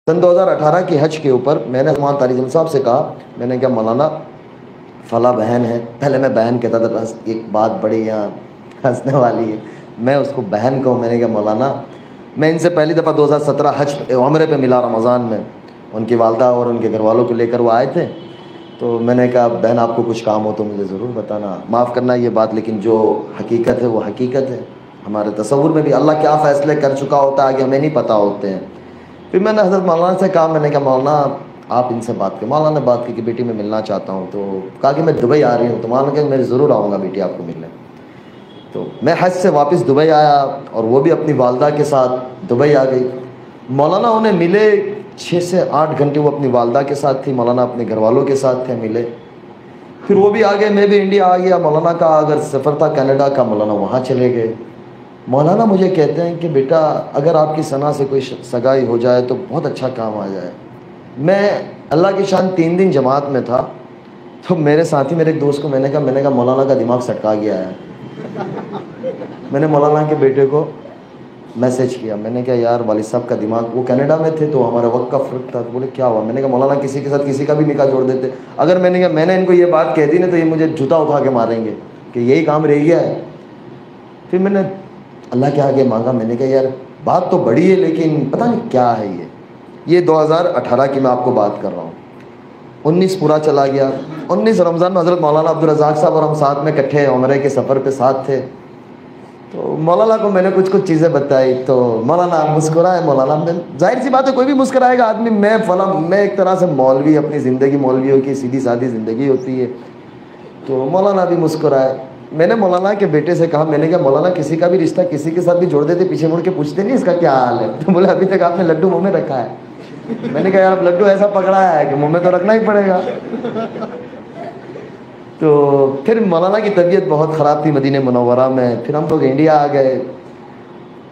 سن 2018 کی حج کے اوپر میں نے عثمان طارق صاحب سے کہا، میں نے کہا مولانا فلاں بہن ہے، پہلے میں بہن کہتا تھا، بس ایک بات بڑی یہاں ہنسنے والی ہے، میں اس کو بہن کہوں، میں نے کہا مولانا میں ان سے پہلی دفعہ 2017 حج عمرے پہ ملا رمضان میں، ان کی والدہ اور ان کے گھر والوں کو لے کر وہ آئے تھے، تو میں نے کہا بہن آپ کو کچھ کام ہو تو مجھے ضرور بتانا، معاف کرنا یہ بات، لیکن جو حقیقت ہے وہ حقیقت ہے، ہمارے تصور میں بھی اللہ کیا فیصلے کر چکا ہوتا ہے آگے ہمیں نہیں پتہ ہوتے ہیں۔ پھر میں نے حضرت مولانا سے کہا، میں نے کہا مولانا آپ ان سے بات کریں۔ مولانا نے بات کی کہ بیٹی میں ملنا چاہتا ہوں، تو کہا کہ میں دبئی آ رہی ہوں، تو مولانا کہ میں ضرور آؤں گا بیٹی آپ کو ملنے۔ تو میں حج سے واپس دبئی آیا اور وہ بھی اپنی والدہ کے ساتھ دبئی آ گئی۔ مولانا انہیں ملے 6 سے 8 گھنٹے، وہ اپنی والدہ کے ساتھ تھی، مولانا اپنے گھر والوں کے ساتھ تھے، ملے، پھر وہ بھی آ گئے، میں بھی انڈیا آ گیا۔ مولانا کا اگر سفر تھا کینیڈا کا، مولانا وہاں چلے گئے۔ مولانا مجھے کہتے ہیں کہ بیٹا اگر آپ کی ثنا سے کوئی سگائی ہو جائے تو بہت اچھا کام آ جائے۔ میں اللہ کی شان 3 دن جماعت میں تھا، تو میرے ساتھی میرے ایک دوست کو میں نے کہا مولانا کا دماغ سٹکا گیا ہے۔ میں نے مولانا کے بیٹے کو میسج کیا، میں نے کہا یار والد صاحب کا دماغ، وہ کینیڈا میں تھے تو ہمارا وقت کا فرق تھا، بولے کیا ہوا؟ میں نے کہا مولانا کسی کے ساتھ کسی کا بھی نکاح جوڑ دیتے، اگر میں نے کہا میں نے ان کو یہ بات کہہ دی نا تو یہ مجھے جوتا اٹھا کے ماریں گے کہ یہی کام رہ گیا ہے۔ پھر میں نے اللہ کے آگے مانگا، میں نے کہا یار بات تو بڑی ہے لیکن پتہ نہیں کیا ہے یہ 2018 کی میں آپ کو بات کر رہا ہوں۔ 19 پورا چلا گیا، 19 رمضان میں حضرت مولانا عبدالرزاق صاحب اور ہم ساتھ میں اکٹھے عمرے کے سفر پہ ساتھ تھے، تو مولانا کو میں نے کچھ چیزیں بتائی تو مولانا مسکرائے۔ مولانا میں ظاہر سی بات ہے کوئی بھی مسکرائے گا آدمی، میں ایک طرح سے مولوی، اپنی زندگی مولویوں کی سیدھی سادھی زندگی ہوتی ہے، تو مولانا بھی مسکرائے۔ میں نے مولانا کے بیٹے سے کہا، میں نے کہا مولانا کسی کا بھی رشتہ کسی کے ساتھ بھی جوڑ دیتے پیچھے مڑ کے پوچھتے نہیں اس کا کیا حال ہے؟ تو بولے ابھی تک آپ نے لڈو منہ میں رکھا ہے۔ میں نے کہا یار لڈو ایسا پکڑا ہے کہ منہ میں تو رکھنا ہی پڑے گا۔ تو پھر مولانا کی طبیعت بہت خراب تھی مدینہ منورہ میں، پھر ہم لوگ انڈیا آ گئے،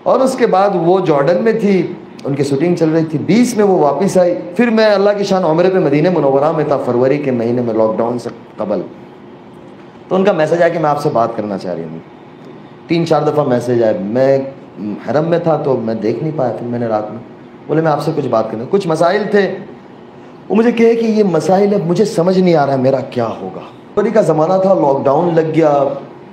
اور اس کے بعد وہ جارڈن میں تھی، ان کی شوٹنگ چل رہی تھی، 20 میں وہ واپس آئی۔ پھر میں اللہ کی شان عمرے پہ مدینہ منورہ میں تھا فروری کے مہینے میں، لاک ڈاؤن سے قبل، تو ان کا میسج آیا کہ میں آپ سے بات کرنا چاہ رہی ہوں۔ 3-4 دفعہ میسج آئے، میں حرم میں تھا تو میں دیکھ نہیں پایا، پھر میں نے رات میں بولے میں آپ سے کچھ بات کرنا، کچھ مسائل تھے، وہ مجھے کہے کہ یہ مسائل اب مجھے سمجھ نہیں آ رہا ہے میرا کیا ہوگا۔ فروری کا زمانہ تھا، لاک ڈاؤن لگ گیا،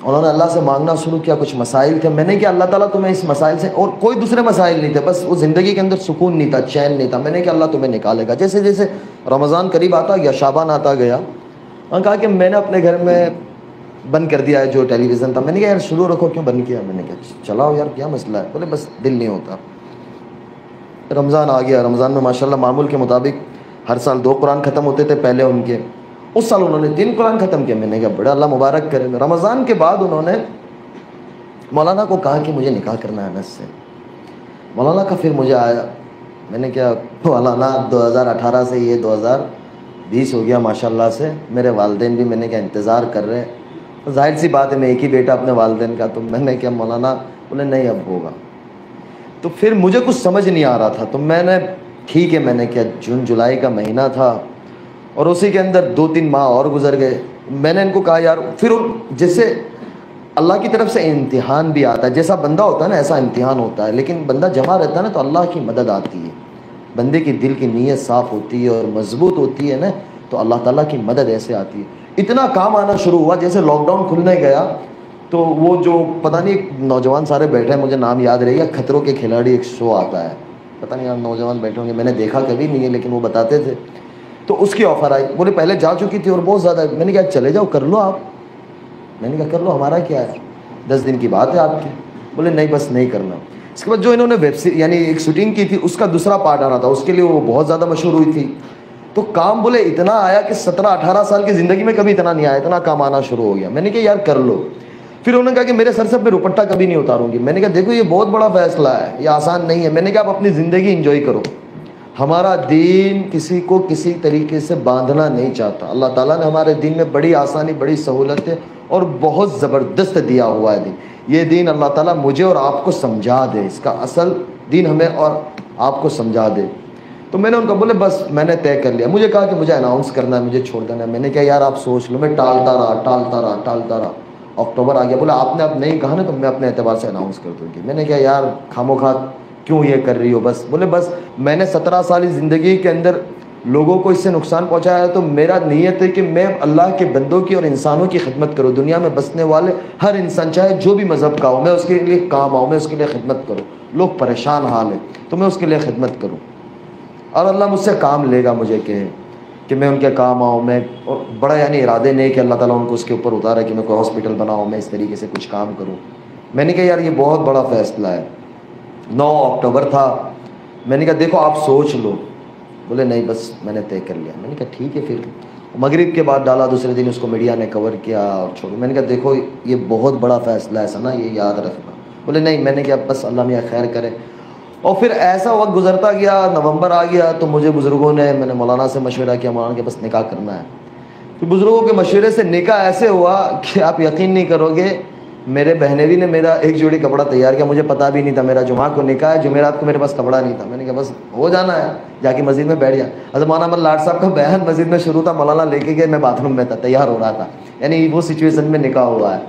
انہوں نے اللہ سے مانگنا شروع کیا، کچھ مسائل تھے، میں نے کہا اللہ تعالیٰ تمہیں اس مسائل سے، اور کوئی دوسرے مسائل نہیں تھے، بس وہ زندگی کے اندر سکون نہیں تھا، چین نہیں تھا، میں نے کہا اللہ تمہیں نکالے گا۔ جیسے جیسے رمضان قریب آتا گیا، شعبان آتا گیا، انہوں نے کہا کہ میں نے اپنے گھر میں بند کر دیا ہے جو ٹیلی ویژن تھا۔ میں نے کہا یار شروع رکھو، کیوں بند کیا؟ میں نے کہا چلاؤ یار کیا مسئلہ ہے؟ بولے بس دل نہیں ہوتا۔ رمضان آ گیا، رمضان میں ماشاءاللہ معمول کے مطابق ہر سال 2 قرآن ختم ہوتے تھے پہلے ان کے، اس سال انہوں نے 3 قرآن ختم کیا۔ میں نے کہا بڑا اللہ مبارک کرے۔ رمضان کے بعد انہوں نے مولانا کو کہا کہ مجھے نکاح کرنا ہے انس سے۔ مولانا کا پھر مجھے آیا، میں نے کہا مولانا 2018 سے یہ 2020 ہو گیا ماشاءاللہ سے، میرے والدین بھی میں نے کہا انتظار کر رہے ہیں، ظاہر سی بات ہے میں ایک ہی بیٹا اپنے والدین کا، تو میں نے کہا مولانا، بولے نہیں اب ہوگا۔ تو پھر مجھے کچھ سمجھ نہیں آ رہا تھا، تو میں نے ٹھیک ہے، میں نے کہا جون جولائی کا مہینہ تھا اور اسی کے اندر 2-3 ماہ اور گزر گئے۔ میں نے ان کو کہا یار، پھر جیسے اللہ کی طرف سے امتحان بھی آتا ہے، جیسا بندہ ہوتا ہے نا ایسا امتحان ہوتا ہے، لیکن بندہ جمع رہتا ہے نا تو اللہ کی مدد آتی ہے، بندے کی دل کی نیت صاف ہوتی ہے اور مضبوط ہوتی ہے نا تو اللہ تعالیٰ کی مدد ایسے آتی ہے۔ اتنا کام آنا شروع ہوا، جیسے لاک ڈاؤن کھلنے گیا تو وہ جو پتہ نہیں نوجوان سارے بیٹھے ہیں، مجھے نام یاد رہے گا، خطروں کے کھلاڑی ایک شو آتا ہے، پتہ نہیں آپ نوجوان بیٹھے ہوں گے، میں نے دیکھا کبھی نہیں ہے لیکن وہ بتاتے تھے، تو اس کی آفر آئی، بولے پہلے جا چکی تھی اور بہت زیادہ، میں نے کہا چلے جاؤ کر لو آپ، میں نے کہا کر لو ہمارا کیا ہے، 10 دن کی بات ہے آپ کی، بولے نہیں بس نہیں کرنا۔ اس کے بعد جو انہوں نے یعنی ایک شوٹنگ کی تھی اس کا دوسرا پارٹ آ رہا تھا، اس کے لیے وہ بہت زیادہ مشہور ہوئی تھی، تو کام بولے اتنا آیا کہ 17-18 سال کی زندگی میں کبھی اتنا نہیں آیا، اتنا کام آنا شروع ہو گیا۔ میں نے کہا یار کر لو۔ پھر انہوں نے کہا کہ میرے سر سے میں دوپٹہ کبھی نہیں اتاروں گی۔ میں نے کہا دیکھو یہ بہت بڑا فیصلہ ہے، یہ آسان نہیں ہے۔ میں نے کہا آپ اپنی زندگی انجوائے کرو، ہمارا دین کسی کو کسی طریقے سے باندھنا نہیں چاہتا، اللہ تعالیٰ نے ہمارے دین میں بڑی آسانی، بڑی سہولتیں اور بہت زبردست دیا ہوا ہے دین۔ یہ دین اللہ تعالیٰ مجھے اور آپ کو سمجھا دے، اس کا اصل دین ہمیں اور آپ کو سمجھا دے۔ تو میں نے ان کو بولے بس میں نے طے کر لیا، مجھے کہا کہ مجھے اناؤنس کرنا ہے، مجھے چھوڑ دینا ہے۔ میں نے کہا یار آپ سوچ لو، میں ٹالتا رہا، اکتوبر آ گیا، بولا آپ نے اب نہیں کہا نا تو میں اپنے اعتبار سے اناؤنس کر دوں گی۔ میں نے کہا یار خاموخواہ کیوں یہ کر رہی ہو؟ بس بولے بس میں نے 17 سالی زندگی کے اندر لوگوں کو اس سے نقصان پہنچایا ہے، تو میرا نیت ہے کہ میں اللہ کے بندوں کی اور انسانوں کی خدمت کروں، دنیا میں بسنے والے ہر انسان چاہے جو بھی مذہب کا ہو، میں اس کے لیے کام آؤں، میں اس کے لیے خدمت کروں۔ لوگ پریشان حال ہیں تو میں اس کے لیے خدمت کروں، اور اللہ مجھ سے کام لے گا مجھے کہ میں ان کے کام آؤں۔ میں بڑا یعنی ارادے نہیں کہ اللہ تعالیٰ ان کو اس کے اوپر اتارا کہ میں کوئی ہاسپٹل بناؤں، میں اس طریقے سے کچھ کام کروں۔ میں نے کہا یار یہ بہت بڑا فیصلہ ہے۔ 9 اکتوبر تھا، میں نے کہا دیکھو آپ سوچ لو۔ بولے نہیں بس میں نے طے کر لیا۔ میں نے کہا ٹھیک ہے۔ پھر مغرب کے بعد ڈالا، دوسرے دن اس کو میڈیا نے کور کیا اور چھوڑو۔ میں نے کہا دیکھو یہ بہت بڑا فیصلہ ہے ثنا، یہ یاد رکھنا۔ بولے نہیں۔ میں نے کہا بس اللہ میاں خیر کرے۔ اور پھر ایسا وقت گزرتا گیا، نومبر آ گیا تو مجھے بزرگوں نے، میں نے مولانا سے مشورہ کیا، مولانا کے بس نکاح کرنا ہے۔ پھر بزرگوں کے مشورے سے نکاح ایسے ہوا کہ آپ یقین نہیں کرو گے، میرے بہنوی نے میرا ایک جوڑی کپڑا تیار کیا، مجھے پتہ بھی نہیں تھا میرا جمعہ کو نکاح ہے، جمعرات کو میرے پاس کپڑا نہیں تھا۔ میں نے کہا بس ہو جانا ہے، جا کے مسجد میں بیٹھ گیا۔ حضرت مولانا احمد لاٹ صاحب کا بیان مسجد میں شروع تھا، مولانا لے کے گئے، میں باتھ روم میں تھا، تیار ہو رہا تھا، یعنی وہ سچویشن میں نکاح ہوا ہے۔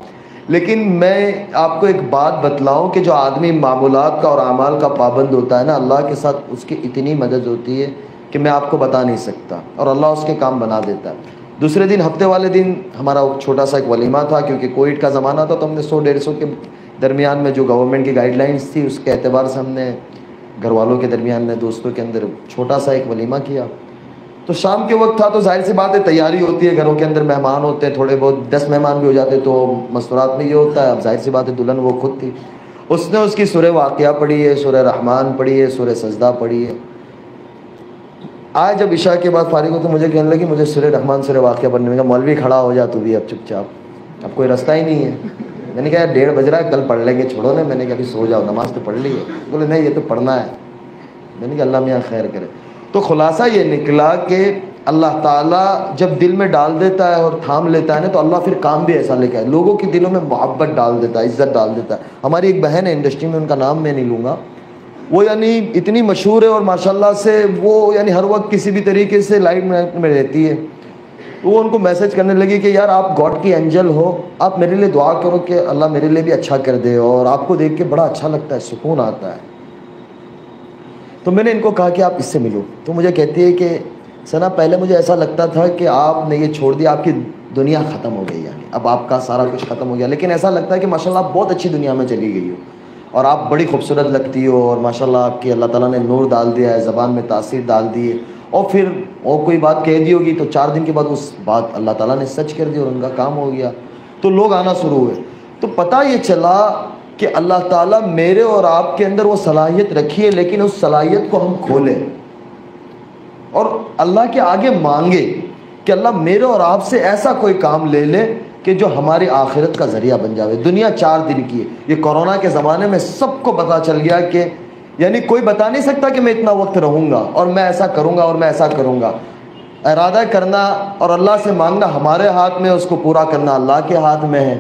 لیکن میں آپ کو ایک بات بتلاؤں کہ جو آدمی معمولات کا اور اعمال کا پابند ہوتا ہے نا، اللہ کے ساتھ اس کی اتنی مدد ہوتی ہے کہ میں آپ کو بتا نہیں سکتا، اور اللہ اس کے کام بنا دیتا ہے۔ دوسرے دن ہفتے والے دن ہمارا چھوٹا سا ایک ولیمہ تھا، کیونکہ کووڈ کا زمانہ تھا، تو ہم نے 100-150 کے درمیان میں جو گورنمنٹ کی گائیڈ لائنس تھی اس کے اعتبار سے ہم نے گھر والوں کے درمیان میں دوستوں کے اندر چھوٹا سا ایک ولیمہ کیا۔ تو شام کے وقت تھا، تو ظاہر سی بات ہے تیاری ہوتی ہے، گھروں کے اندر مہمان ہوتے ہیں، تھوڑے بہت 10 مہمان بھی ہو جاتے تو مستورات میں یہ ہوتا ہے۔ اب ظاہر سی بات ہے دلہن وہ خود تھی، اس نے اس کی سورہ واقعہ پڑھی ہے، سورہ رحمان پڑھی ہے، سورہ سجدہ پڑھی ہے۔ آج جب عشاء کے بعد فارغ ہو تو مجھے کہنے لگی مجھے سورہ رحمان سورہ واقعہ پڑھنے میں، مولوی کھڑا ہو جا تو بھی اب چپ چاپ، اب کوئی رستہ ہی نہیں ہے۔ میں نے کہا 1:30 بج رہا ہے، کل پڑھ لیں گے، چھوڑو نا۔ میں نے کہا ابھی سو جاؤ، نماز تو پڑھ لی ہے۔ بولے نہیں یہ تو پڑھنا ہے۔ میں نے کہا اللہ میاں خیر کرے۔ تو خلاصہ یہ نکلا کہ اللہ تعالیٰ جب دل میں ڈال دیتا ہے اور تھام لیتا ہے نا، تو اللہ پھر کام بھی ایسا لے کے آئے، لوگوں کے دلوں میں محبت ڈال دیتا ہے، عزت ڈال دیتا ہے۔ ہماری ایک بہن ہے انڈسٹری میں، ان کا نام میں نہیں لوں گا، وہ یعنی اتنی مشہور ہے اور ماشاءاللہ سے وہ یعنی ہر وقت کسی بھی طریقے سے لائٹ میں رہتی ہے۔ تو وہ ان کو میسج کرنے لگی کہ یار آپ گاڈ کی اینجل ہو، آپ میرے لیے دعا کرو کہ اللہ میرے لیے بھی اچھا کر دے، اور آپ کو دیکھ کے بڑا اچھا لگتا ہے، سکون آتا ہے۔ تو میں نے ان کو کہا کہ آپ اس سے ملو۔ تو مجھے کہتی ہے کہ ثنا پہلے مجھے ایسا لگتا تھا کہ آپ نے یہ چھوڑ دیا، آپ کی دنیا ختم ہو گئی، یعنی اب آپ کا سارا کچھ ختم ہو گیا، لیکن ایسا لگتا ہے کہ ماشاءاللہ آپ بہت اچھی دنیا میں چلی گئی ہو، اور آپ بڑی خوبصورت لگتی ہو، اور ماشاءاللہ آپ کی اللہ تعالیٰ نے نور ڈال دیا ہے، زبان میں تاثیر ڈال دی ہے، اور پھر وہ کوئی بات کہہ دی ہوگی تو 4 دن کے بعد اس بات اللہ تعالیٰ نے سچ کر دی اور ان کا کام ہو گیا، تو لوگ آنا شروع ہوئے۔ تو پتہ یہ چلا کہ اللہ تعالیٰ میرے اور آپ کے اندر وہ صلاحیت رکھی ہے، لیکن اس صلاحیت کو ہم کھولیں اور اللہ کے آگے مانگے کہ اللہ میرے اور آپ سے ایسا کوئی کام لے لے کہ جو ہماری آخرت کا ذریعہ بن جاوے۔ دنیا 4 دن کی ہے، یہ کورونا کے زمانے میں سب کو پتہ چل گیا کہ یعنی کوئی بتا نہیں سکتا کہ میں اتنا وقت رہوں گا اور میں ایسا کروں گا اور میں ایسا کروں گا۔ ارادہ کرنا اور اللہ سے مانگنا ہمارے ہاتھ میں، اس کو پورا کرنا اللہ کے ہاتھ میں ہے۔